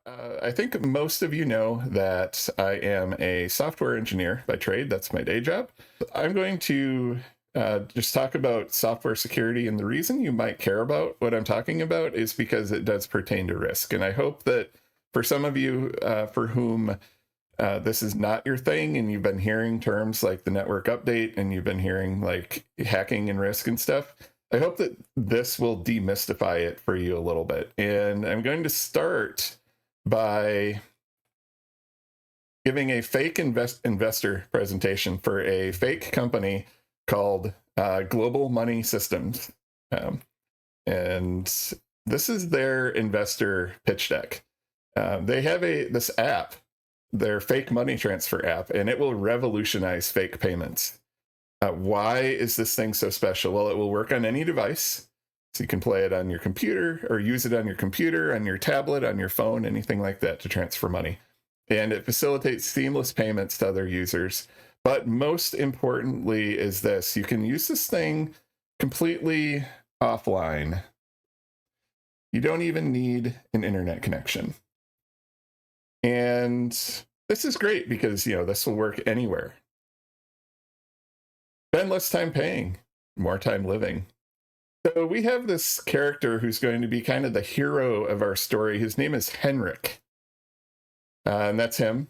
I think most of you know that I am a software engineer by trade. That's my day job. I'm going to just talk about software security, and the reason you might care about what I'm talking about is because it does pertain to risk. And I hope that for some of you for whom this is not your thing, and you've been hearing terms like the network update, and you've been hearing like hacking and risk and stuff, I hope that this will demystify it for you a little bit. And I'm going to start by giving a fake investor presentation for a fake company called Global Money Systems. And this is their investor pitch deck. They have this app, their fake money transfer app, and it will revolutionize fake payments. Why is this thing so special? Well, it will work on any device. So you can play it on your computer or use it on your computer, on your tablet, on your phone, anything like that to transfer money. And it facilitates seamless payments to other users. But most importantly is this: you can use this thing completely offline. You don't even need an internet connection. And this is great because, this will work anywhere. Spend less time paying, more time living. So we have this character who's going to be kind of the hero of our story. His name is Henrik. And that's him,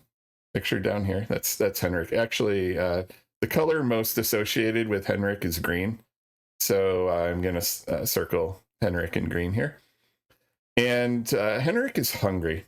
pictured down here. That's Henrik. Actually, the color most associated with Henrik is green. So I'm going to circle Henrik in green here. And Henrik is hungry.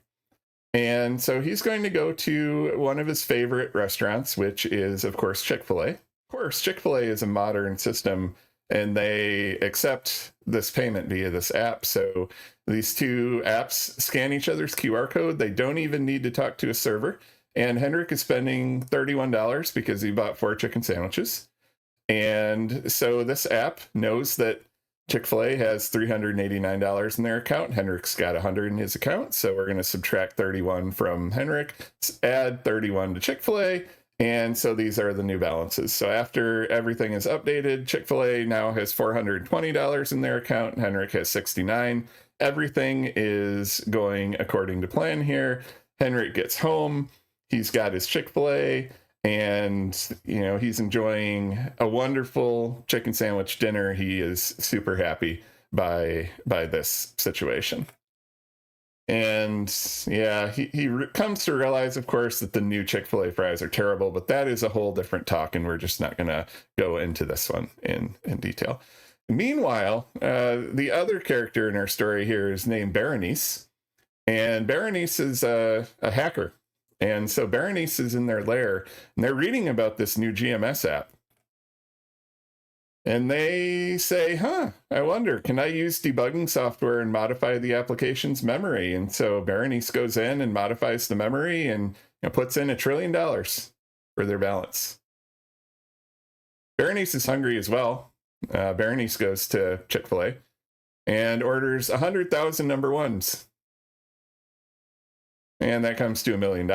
And so he's going to go to one of his favorite restaurants, which is, of course, Chick-fil-A. Of course, Chick-fil-A is a modern system, and they accept this payment via this app. So these two apps scan each other's QR code. They don't even need to talk to a server. And Henrik is spending $31 because he bought 4 chicken sandwiches. And so this app knows that Chick-fil-A has $389 in their account. Henrik's got $100 in his account. So we're going to subtract 31 from Henrik, add 31 to Chick-fil-A. And so these are the new balances. So after everything is updated, Chick-fil-A now has $420 in their account. Henrik has $69. Everything is going according to plan here. Henrik gets home. He's got his Chick-fil-A, and he's enjoying a wonderful chicken sandwich dinner. He is super happy by this situation. And yeah, he comes to realize, of course, that the new Chick-fil-A fries are terrible, but that is a whole different talk, and we're just not going to go into this one in detail. Meanwhile, the other character in our story here is named Berenice, and Berenice is a hacker. And so Berenice is in their lair, and they're reading about this new GMS app. And they say, I wonder, can I use debugging software and modify the application's memory? And so Berenice goes in and modifies the memory and puts in $1 trillion for their balance. Berenice is hungry as well. Berenice goes to Chick-fil-A and orders 100,000 number ones. And that comes to $1 million.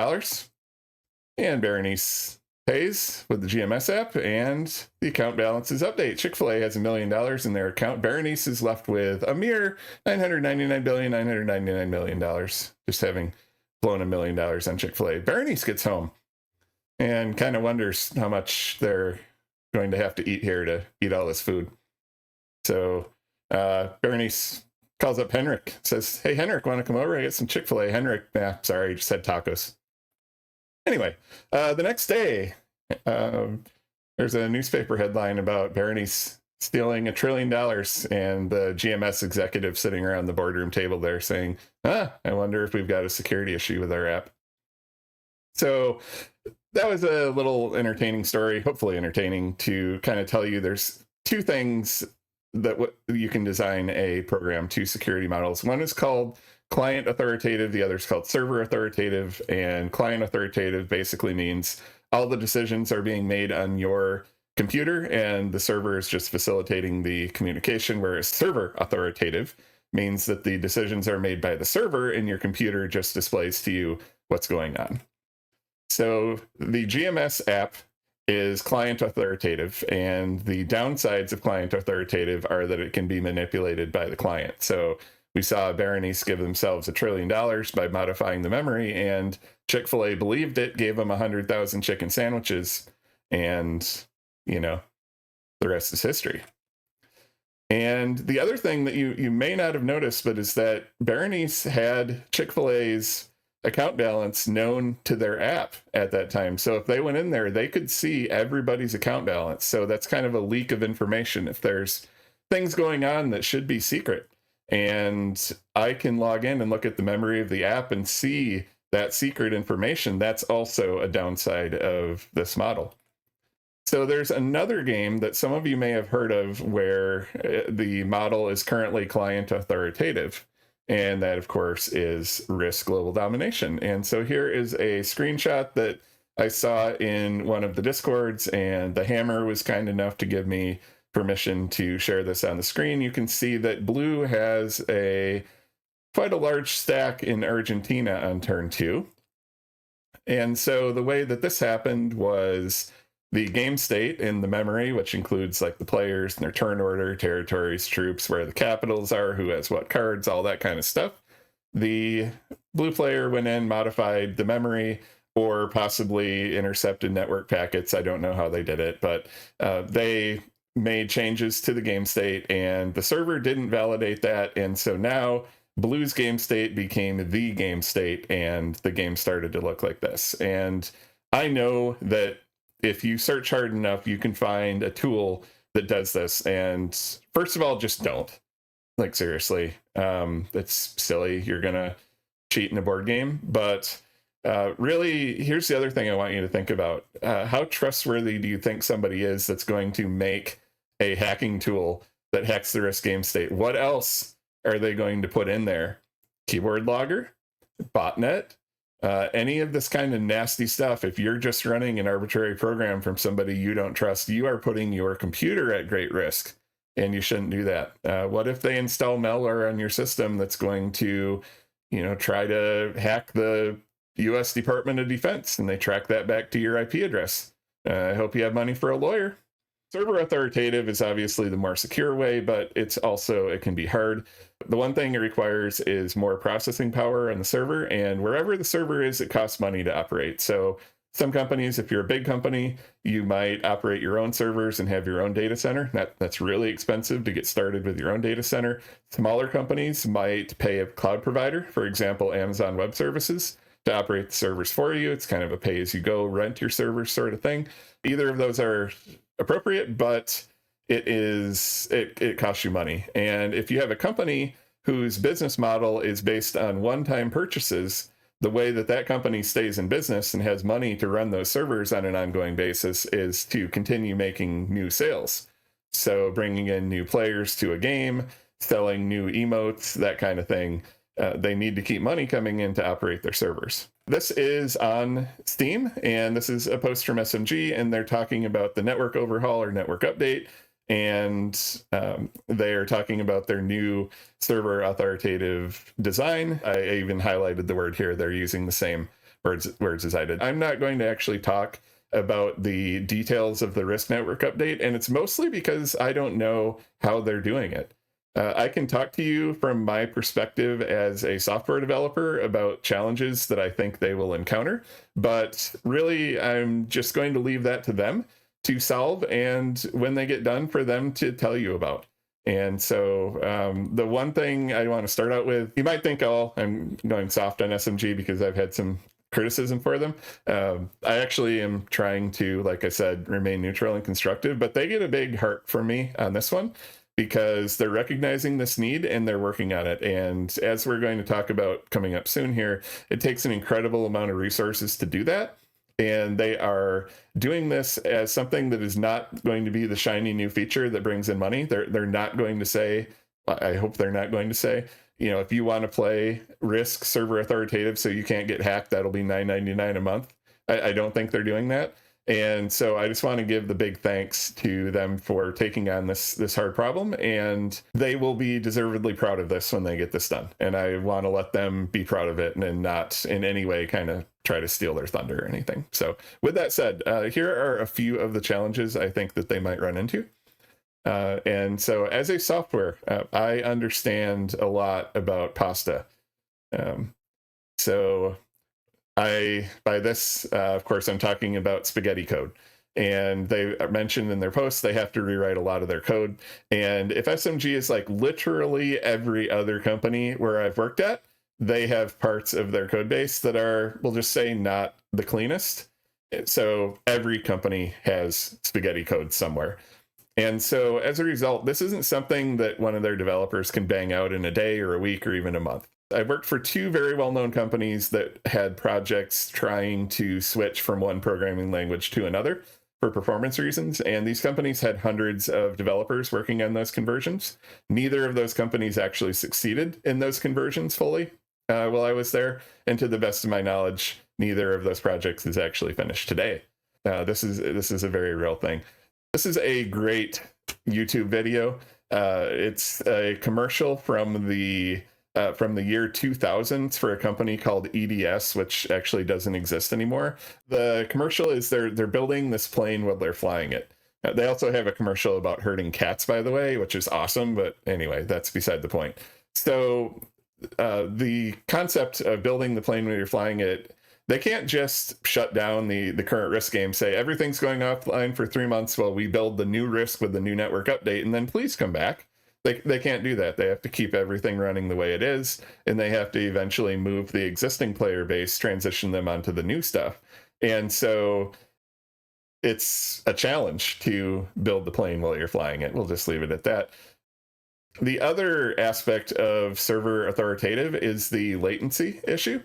And Berenice pays with the GMS app, and the account balances update. Chick-fil-A has $1 million in their account. Berenice is left with a mere $999 million, just having blown $1 million on Chick-fil-A. Berenice gets home and kind of wonders how much they're going to have to eat here to eat all this food. So Berenice calls up Henrik, says, "Hey, Henrik, want to come over? I get some Chick-fil-A." Henrik, sorry, just had tacos. Anyway, the next day, there's a newspaper headline about Berenice stealing $1 trillion, and the GMS executive sitting around the boardroom table there saying, I wonder if we've got a security issue with our app. So that was a little entertaining story, hopefully entertaining, to kind of tell you there's two things that you can design a program, two security models. One is called client authoritative, the other is called server authoritative. And client authoritative basically means all the decisions are being made on your computer, and the server is just facilitating the communication, whereas server authoritative means that the decisions are made by the server, and your computer just displays to you what's going on. So the GMS app is client authoritative, and the downsides of client authoritative are that it can be manipulated by the client. So We saw Berenice give themselves $1 trillion by modifying the memory, and Chick-fil-A believed it, gave them 100,000 chicken sandwiches, and, you know, the rest is history. And the other thing that you may not have noticed, but is that Berenice had Chick-fil-A's account balance known to their app at that time. So if they went in there, they could see everybody's account balance. So that's kind of a leak of information if there's things going on that should be secret. And I can log in and look at the memory of the app and see that secret information. That's also a downside of this model. So there's another game that some of you may have heard of where the model is currently client authoritative. And that, of course, is Risk Global Domination. And so here is a screenshot that I saw in one of the Discords, and the Hammer was kind enough to give me permission to share this on the screen. You can see that Blue has quite a large stack in Argentina on turn 2. And so the way that this happened was the game state in the memory, which includes like the players and their turn order, territories, troops, where the capitals are, who has what cards, all that kind of stuff. The blue player went in, modified the memory, or possibly intercepted network packets. I don't know how they did it, but they made changes to the game state, and the server didn't validate that. And so now Blue's game state became the game state, and the game started to look like this. And I know that if you search hard enough, you can find a tool that does this. And first of all, just don't. Like, seriously, it's silly. You're going to cheat in a board game. But really, here's the other thing I want you to think about. How trustworthy do you think somebody is that's going to make a hacking tool that hacks the Risk game state? What else are they going to put in there? Keyboard logger? Botnet? Any of this kind of nasty stuff. If you're just running an arbitrary program from somebody you don't trust, you are putting your computer at great risk, and you shouldn't do that. What if they install malware on your system that's going to, try to hack the U.S. Department of Defense, and they track that back to your IP address? I hope you have money for a lawyer. Server authoritative is obviously the more secure way, but it can be hard. The one thing it requires is more processing power on the server, and wherever the server is, it costs money to operate. So some companies, if you're a big company, you might operate your own servers and have your own data center. That's really expensive to get started with your own data center. Smaller companies might pay a cloud provider, for example, Amazon Web Services, to operate the servers for you. It's kind of a pay-as-you-go, rent your servers sort of thing. Either of those are appropriate, but it costs you money. And if you have a company whose business model is based on one-time purchases, the way that company stays in business and has money to run those servers on an ongoing basis is to continue making new sales. So bringing in new players to a game, selling new emotes, that kind of thing. They need to keep money coming in to operate their servers. This is on Steam, and this is a post from SMG, and they're talking about the network overhaul or network update, and they are talking about their new server authoritative design. I even highlighted the word here. They're using the same words as I did. I'm not going to actually talk about the details of the Risk network update, and it's mostly because I don't know how they're doing it. I can talk to you from my perspective as a software developer about challenges that I think they will encounter, but really I'm just going to leave that to them to solve, and when they get done, for them to tell you about. And so the one thing I want to start out with, you might think, oh, I'm going soft on SMG because I've had some criticism for them. I actually am trying to, like I said, remain neutral and constructive, but they get a big heart from me on this one, because they're recognizing this need and they're working on it. And as we're going to talk about coming up soon here, it takes an incredible amount of resources to do that. And they are doing this as something that is not going to be the shiny new feature that brings in money. They're not going to say, I hope they're not going to say, if you want to play Risk server authoritative so you can't get hacked, that'll be $9.99 a month. I don't think they're doing that. And so I just want to give the big thanks to them for taking on this hard problem, and they will be deservedly proud of this when they get this done. And I want to let them be proud of it and not in any way kind of try to steal their thunder or anything. So with that said, here are a few of the challenges I think that they might run into. And so as a software, I understand a lot about pasta. Um, so by this, of course, I'm talking about spaghetti code. And they mentioned in their posts they have to rewrite a lot of their code. And if SMG is like literally every other company where I've worked at, they have parts of their code base that are, we'll just say, not the cleanest. So every company has spaghetti code somewhere. And so as a result, this isn't something that one of their developers can bang out in a day or a week or even a month. I worked for two very well-known companies that had projects trying to switch from one programming language to another for performance reasons. And these companies had hundreds of developers working on those conversions. Neither of those companies actually succeeded in those conversions fully while I was there. And to the best of my knowledge, neither of those projects is actually finished today. This is a very real thing. This is a great YouTube video. It's a commercial from the year 2000 for a company called EDS, which actually doesn't exist anymore. The commercial is they're building this plane while they're flying it. They also have a commercial about herding cats, by the way, which is awesome. But anyway, that's beside the point. So the concept of building the plane when you're flying it, they can't just shut down the current risk game, say everything's going offline for 3 months while we build the new risk with the new network update, and then please come back. They can't do that. They have to keep everything running the way it is, and they have to eventually move the existing player base, transition them onto the new stuff. And so it's a challenge to build the plane while you're flying it. We'll just leave it at that. The other aspect of server authoritative is the latency issue.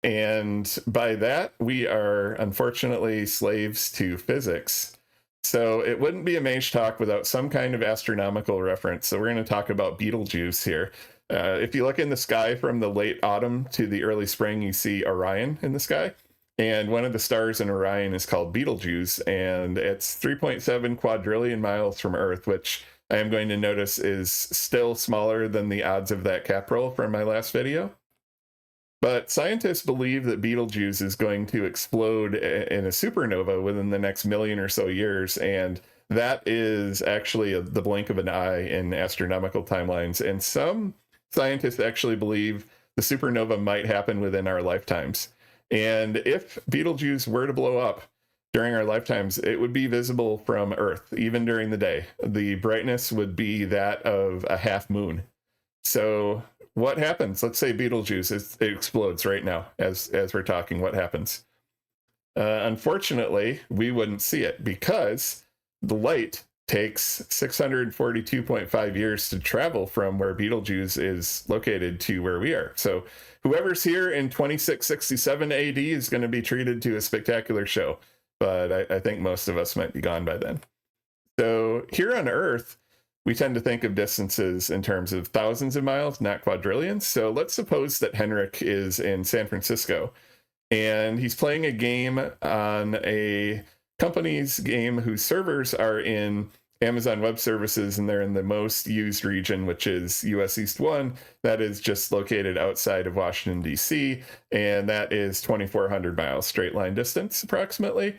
And by that, we are unfortunately slaves to physics. So it wouldn't be a mage talk without some kind of astronomical reference. So we're going to talk about Betelgeuse here. If you look in the sky from the late autumn to the early spring, you see Orion in the sky. And one of the stars in Orion is called Betelgeuse, and it's 3.7 quadrillion miles from Earth, which I am going to notice is still smaller than the odds of that cap roll from my last video. But scientists believe that Betelgeuse is going to explode in a supernova within the next million or so years, and that is actually the blink of an eye in astronomical timelines. And some scientists actually believe the supernova might happen within our lifetimes. And if Betelgeuse were to blow up during our lifetimes, it would be visible from Earth, even during the day. The brightness would be that of a half moon. So what happens? Let's say Betelgeuse, it explodes right now as we're talking. What happens? Unfortunately, we wouldn't see it because the light takes 642.5 years to travel from where Betelgeuse is located to where we are. So whoever's here in 2667 AD is going to be treated to a spectacular show, but I think most of us might be gone by then. So here on Earth, we tend to think of distances in terms of thousands of miles, not quadrillions. So let's suppose that Henrik is in San Francisco and he's playing a game on a company's game whose servers are in Amazon Web Services, and they're in the most used region, which is US East 1. That is just located outside of Washington, D.C., and that is 2,400 miles straight line distance approximately.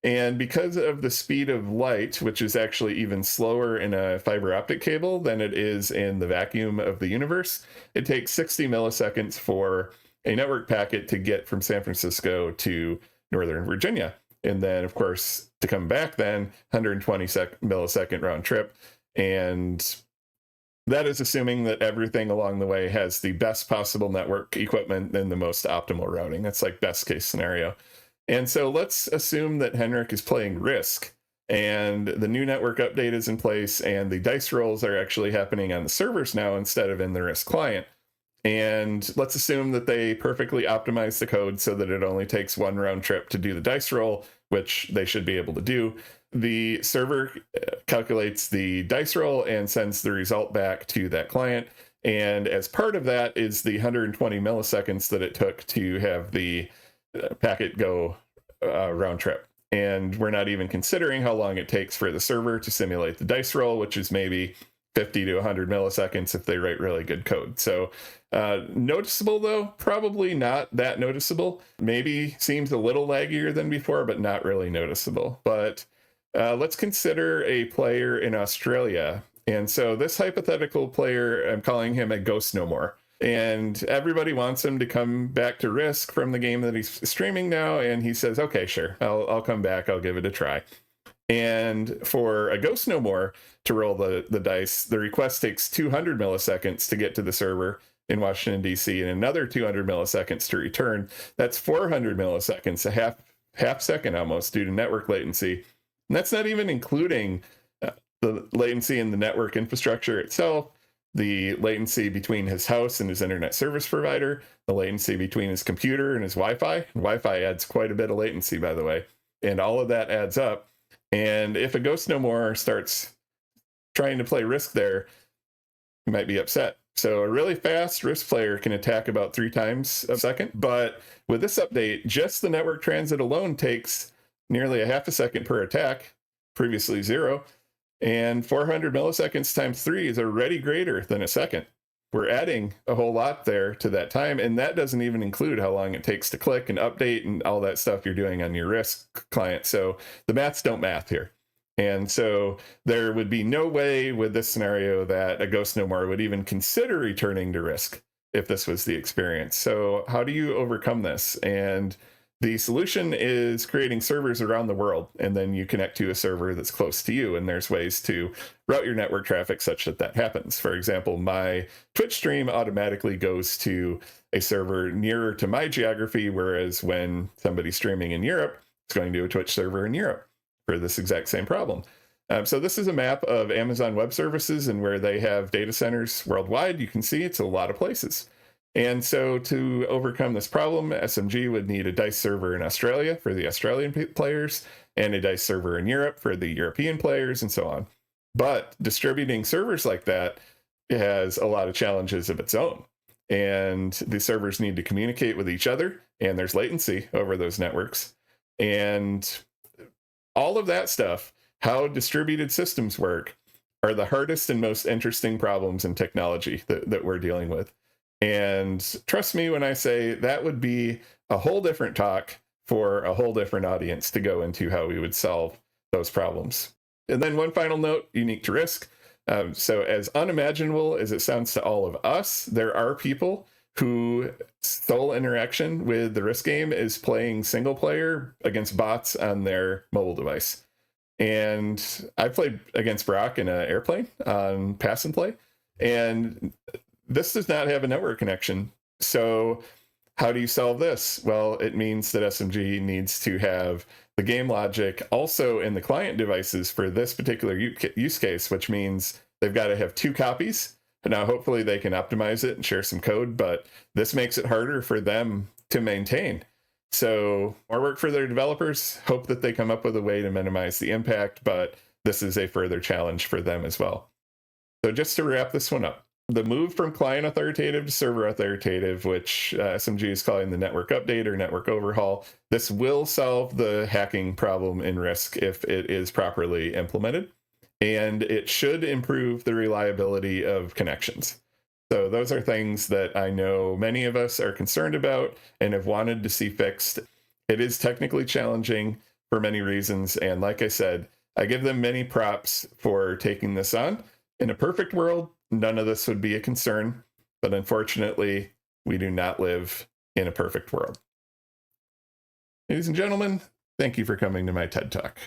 And because of the speed of light, which is actually even slower in a fiber optic cable than it is in the vacuum of the universe, it takes 60 milliseconds for a network packet to get from San Francisco to Northern Virginia. And then, of course, to come back then, 120 millisecond round trip. And that is assuming that everything along the way has the best possible network equipment and the most optimal routing. That's like best case scenario. And so let's assume that Henrik is playing Risk and the new network update is in place and the dice rolls are actually happening on the servers now instead of in the Risk client. And let's assume that they perfectly optimize the code so that it only takes one round trip to do the dice roll, which they should be able to do. The server calculates the dice roll and sends the result back to that client. And as part of that is the 120 milliseconds that it took to have the packet go round trip. And we're not even considering how long it takes for the server to simulate the dice roll, which is maybe 50 to 100 milliseconds if they write really good code. So noticeable though, probably not that noticeable. Maybe seems a little laggier than before, but not really noticeable. But Let's consider a player in Australia. And so this hypothetical player, I'm calling him a Ghost No More. And everybody wants him to come back to Risk from the game that he's streaming now. And he says, okay, sure, I'll come back. I'll give it a try. And for a Ghost No More to roll the dice, the request takes 200 milliseconds to get to the server in Washington, D.C., and another 200 milliseconds to return. That's 400 milliseconds, a half second almost, due to network latency. And that's not even including the latency in the network infrastructure itself, the latency between his house and his internet service provider, the latency between his computer and his Wi-Fi. Wi-Fi adds quite a bit of latency, by the way. And all of that adds up. And if a Ghost No More starts trying to play Risk there, you might be upset. So a really fast Risk player can attack about 3 times a second. But with this update, just the network transit alone takes nearly a half a second per attack, previously 0. And 400 milliseconds times 3 is already greater than a second. We're adding a whole lot there to that time, and that doesn't even include how long it takes to click and update and all that stuff you're doing on your Risk client. So the maths don't math here. And so there would be no way with this scenario that a Ghost No More would even consider returning to Risk if this was the experience. So how do you overcome this? And the solution is creating servers around the world, and then you connect to a server that's close to you, and there's ways to route your network traffic such that that happens. For example, my Twitch stream automatically goes to a server nearer to my geography, whereas when somebody's streaming in Europe, it's going to a Twitch server in Europe for this exact same problem. So this is a map of Amazon Web Services and where they have data centers worldwide. You can see it's a lot of places. And so to overcome this problem, SMG would need a DICE server in Australia for the Australian players and a DICE server in Europe for the European players and so on. But distributing servers like that has a lot of challenges of its own. And the servers need to communicate with each other, and there's latency over those networks. And all of that stuff, how distributed systems work, are the hardest and most interesting problems in technology that we're dealing with. And trust me when I say that would be a whole different talk for a whole different audience to go into how we would solve those problems. And then one final note unique to Risk. So as unimaginable as it sounds to all of us, there are people who sole interaction with the Risk game is playing single player against bots on their mobile device. And I played against Brock in an airplane on Pass and Play, and this does not have a network connection. So how do you solve this? Well, it means that SMG needs to have the game logic also in the client devices for this particular use case, which means they've got to have 2 copies. Now, hopefully they can optimize it and share some code, but this makes it harder for them to maintain. So more work for their developers. Hope that they come up with a way to minimize the impact, but this is a further challenge for them as well. So just to wrap this one up, the move from client authoritative to server authoritative, which SMG is calling the network update or network overhaul, this will solve the hacking problem in Risk if it is properly implemented, and it should improve the reliability of connections. So those are things that I know many of us are concerned about and have wanted to see fixed. It is technically challenging for many reasons, and like I said, I give them many props for taking this on. In a perfect world, none of this would be a concern, but unfortunately, we do not live in a perfect world. Ladies and gentlemen, thank you for coming to my TED Talk.